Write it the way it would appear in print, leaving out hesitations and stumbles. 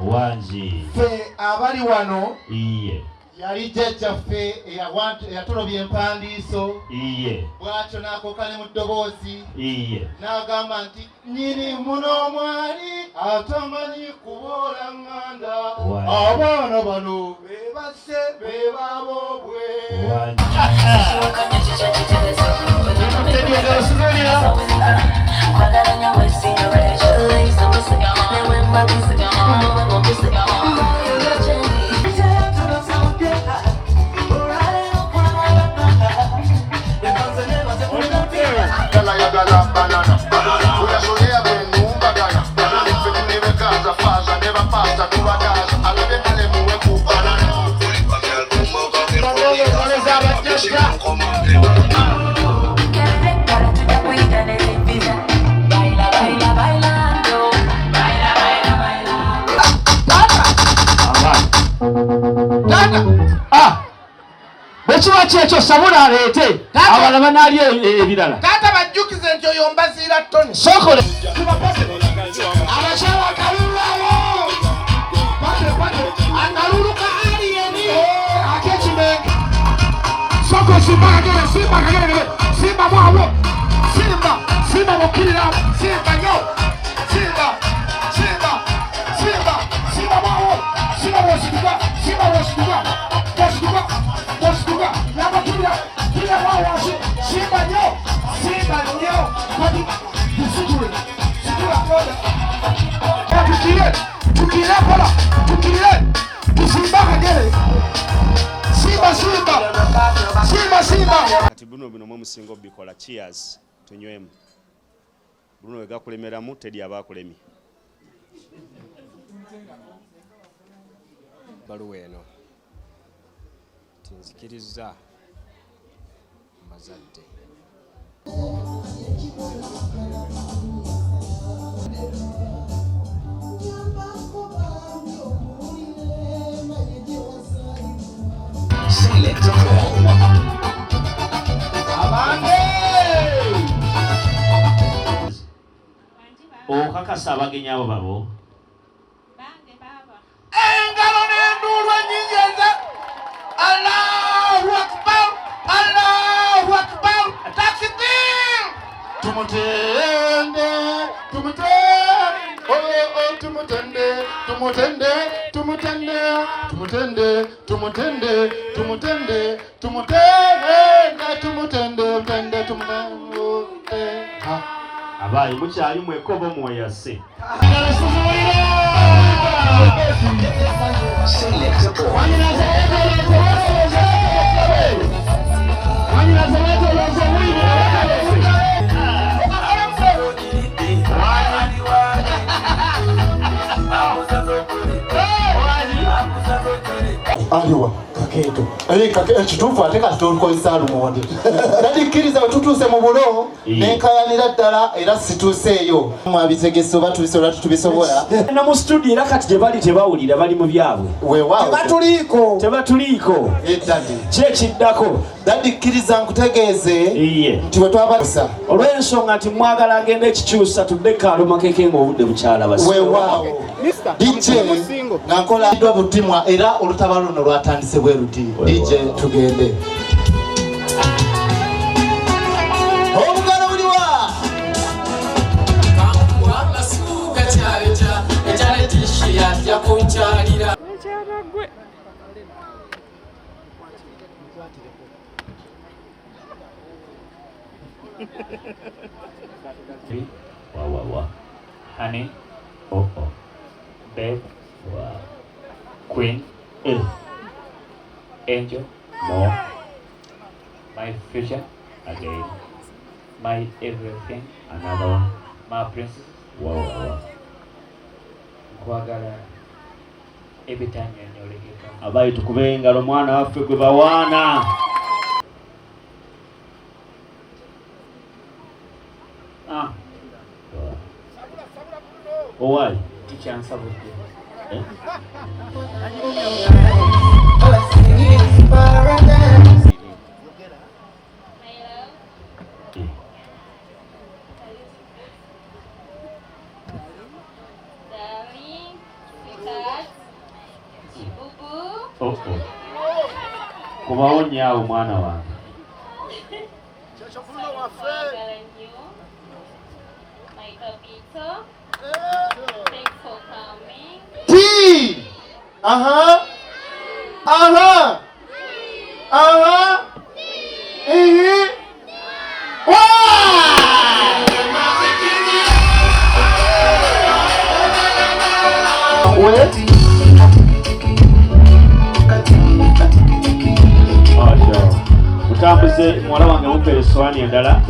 Wanji fe abali wano iye yali jjajjaffe eyatulobya empandiiso iye bw'atyo n'akooka ne mu ddoboozi iye n'agamba nti nnyini muno mwali atamanyi kuboola ŋŋanda abaana bano be basse be baboobwe Bekiwaki ekyo sabula aleete abalaba n'ali ebirala taata bajjukize nti oyo mbaziira ttoni sokole abakyala akalulwawo akaluluka aliyeni ak'ekimenke soko simba kagere simba mwawo simba mukkirira simba nyo simba mwawo simba wosituka nabakulira kira mwawo simba nyo kadi tusikule sikula koda tukire kola tusimba kagere simba kati Bruno bino mwe musinga obikola. Cheers tunywemu. Bruno wega kulemeramu Teddy abakulemi baluwa eno tinzikiriza mazadde okakasa abagenyi abo babo engalo n'enduulwa nnyingi eza Allahu akbar takbir tumutende abayi mukyali mwekobo mweyase aliwa kaketo ekituufu ate kati tolukozesa lumonde nadikkiriza wetutuuse mu bulo nenkayanira ddala era situuseeyo mwabitegese oba tubisobola tubisobola na mu studio era kati gye bali tebawulira bali mu byabwe weewaawo tebatuliiko eddadi kyekiddako dadikkiriza nkutegeeze nti we twabaasa olw'ensonga nti mwagala agenda ekikyusa tudde kaaluma keke ng'obudde bukyala basi weewaawo DJ nga nkoladdwa butimwa era olutaba luno lwatandise bwe ruti DJ tugende obugalo buliwa Wow. Honey. Oh. Babe. Wow. Queen. Angel. More. My future. Again. My everything. Another one. My princess. Wow. Kwagala. Every time you're looking. Abayi tukube engalo mwana waffe gwe bawaana. Why? Teacher answer with you. Kubaonya awo mwana wange. T. Aha. Aha. Aha. Utambuze mwala wange mupere swani endala.